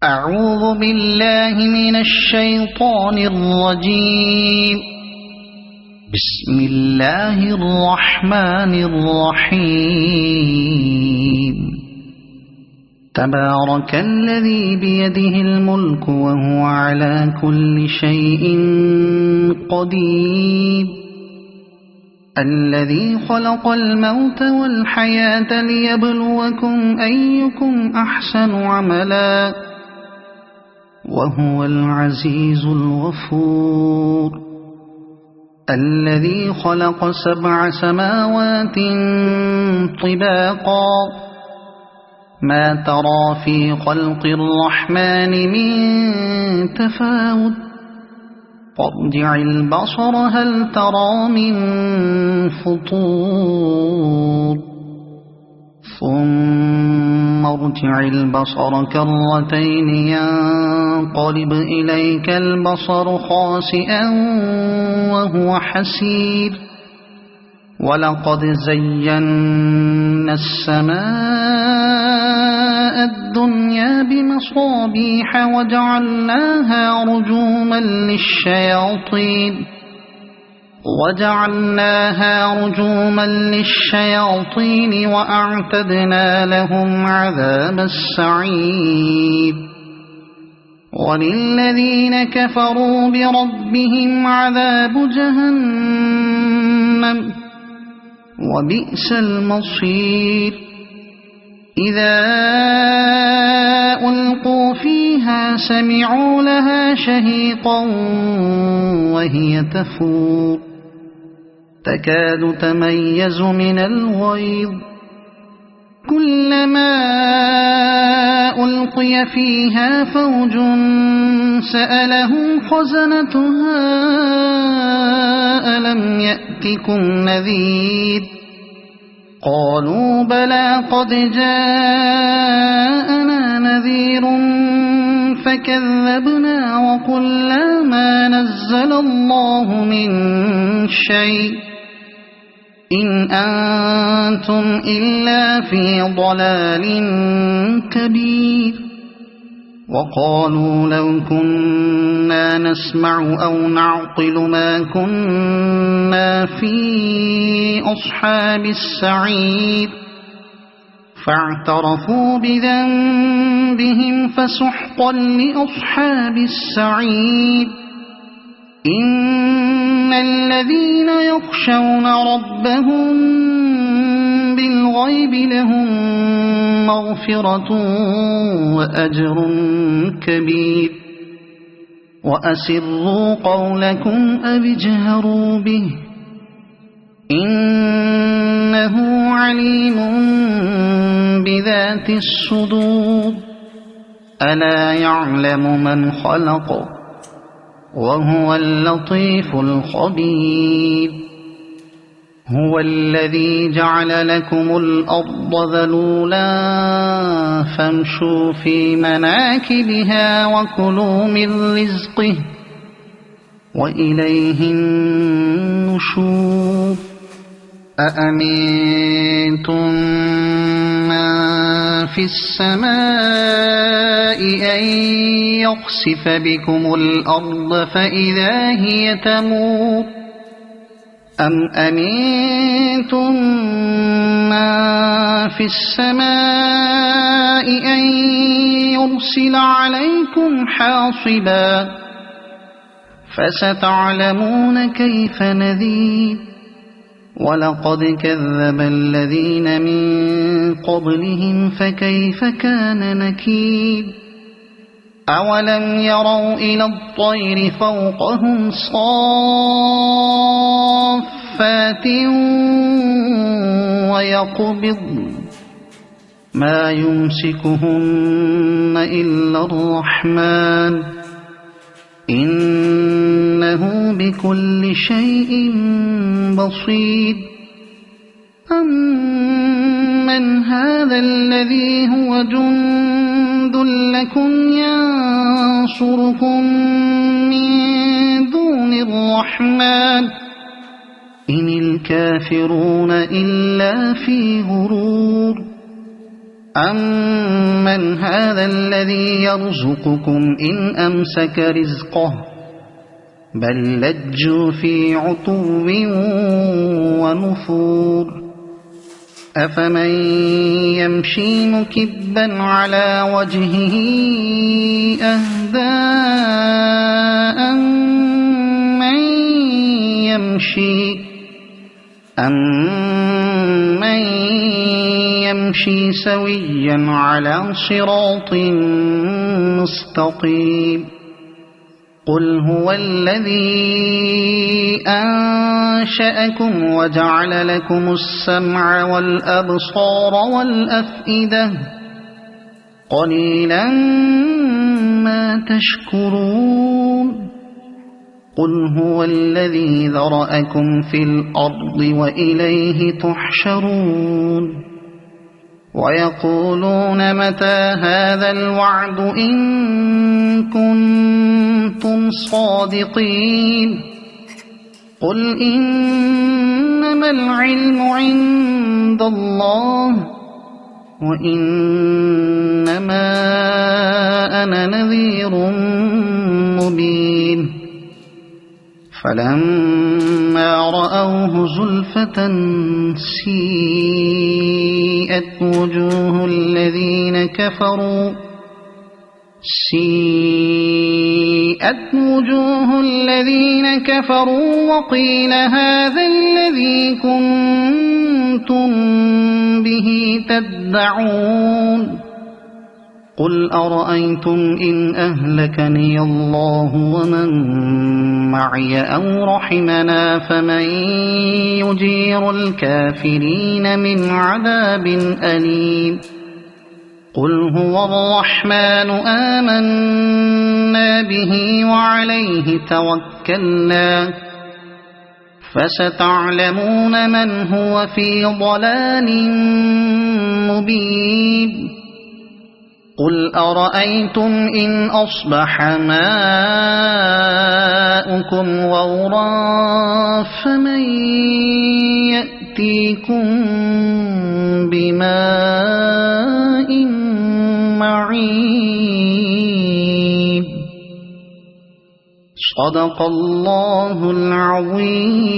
أعوذ بالله من الشيطان الرجيم. بسم الله الرحمن الرحيم. تبارك الذي بيده الملك وهو على كل شيء قدير. الذي خلق الموت والحياة ليبلوكم أيكم أحسن عملا وهو العزيز الغفور. الذي خلق 7 سماوات طباقا ما ترى في خلق الرحمن من تفاوت فارجع البصر هل ترى من فطور ثم ارجع البصر كرتين ينقلب إليك البصر خاسئا وهو حسير. ولقد زينا السماء الدنيا بمصابيح وجعلناها رجوما للشياطين وأعتدنا لهم عذاب السعير. وللذين كفروا بربهم عذاب جهنم وبئس المصير. إذا ألقوا فيها سمعوا لها شهيقا وهي تفور تكاد تميز من الغيظ. كلما ألقي فيها فوج سألهم خزنتها ألم يأتكم نذير قالوا بلى قد جاءنا نذير فكذبنا وقلنا ما نزل الله من شيء إن أنتم إلا في ضلال كبير. وقالوا لو كنا نسمع أو نعقل ما كنا في أصحاب السعير فاعترفوا بذنبهم فسحقا لأصحاب السعير. إن الذين يخشون ربهم بالغيب لهم مغفرة وأجر كبير. وأسروا قولكم أو اجهروا به إنه عليم بذات الصدور. ألا يعلم من خلق وهو اللطيف الخبير. هو الذي جعل لكم الأرض ذلولا فامشوا في مناكبها وكلوا من رزقه وإليه النشور. أأمنتم من في السماء أن يخسف بكم الأرض فإذا هي تمور أم أمنتم من في السماء أن يرسل عليكم حاصبا فستعلمون كيف نذير. ولقد كذب الذين من قبلهم فكيف كان نكير. أولم يروا إلى الطير فوقهم صافات ويقبضن ما يمسكهن إلا الرحمن إنه بكل شيء بصير. أمن هذا الذي هو جند لكم ينصركم من دون الرحمن إن الكافرون إلا في غرور. أَمَّنْ هَذَا الَّذِي يَرْزُقُكُمْ إِنْ أَمْسَكَ رِزْقَهُ بَل لَّجُّوا فِي عُتُوٍّ وَنُفُورٍ أَفَمَن يَمْشِي مُكِبًّا عَلَى وَجْهِهِ أَهْدَىٰ أَمَّن يَمْشِي سَوِيًّا عَلَى صِرَاطٍ مُّسْتَقِيمٍ قُلْ هُوَ الَّذِي أَنشَأَكُمْ وَجَعَلَ لَكُمُ السَّمْعَ وَالْأَبْصَارَ وَالْأَفْئِدَةَ قَلِيلًا مَّا تَشْكُرُونَ قُلْ هُوَ الَّذِي ذَرَأَكُمْ فِي الْأَرْضِ وَإِلَيْهِ تُحْشَرُونَ وَيَقُولُونَ مَتَىٰ هَٰذَا الْوَعْدُ إِن كُنتُمْ صَادِقِينَ قُلْ إِنَّمَا الْعِلْمُ عِندَ اللَّهِ وَإِنَّمَا أَنَا نَذِيرٌ مُّبِينٌ فَلَمَّا رَأَوْهُ زُلْفَةً سِيئَتْ وُجُوهُ الَّذِينَ كَفَرُوا وَقِيلَ هَٰذَا الَّذِي كُنتُم بِهِ تَدَّعُونَ قُلْ أَرَأَيْتُمْ إِنْ أَهْلَكَنِيَ اللَّهُ وَمَن مَّعِيَ أَوْ رَحِمَنَا فَمَن يُجِيرُ الْكَافِرِينَ مِنْ عَذَابٍ أَلِيمٍ قُلْ هُوَ الرَّحْمَٰنُ آمَنَّا بِهِ وَعَلَيْهِ تَوَكَّلْنَا فَسَتَعْلَمُونَ مَنْ هُوَ فِي ضَلَالٍ مُّبِينٍ قُلْ أَرَأَيْتُمْ إِنْ أَصْبَحَ مَاؤُكُمْ غَوْرًا فَمَن يَأْتِيكُم بِمَاءٍ مَّعِينٍ صَدَقَ اللَّهُ الْعَظِيمُ.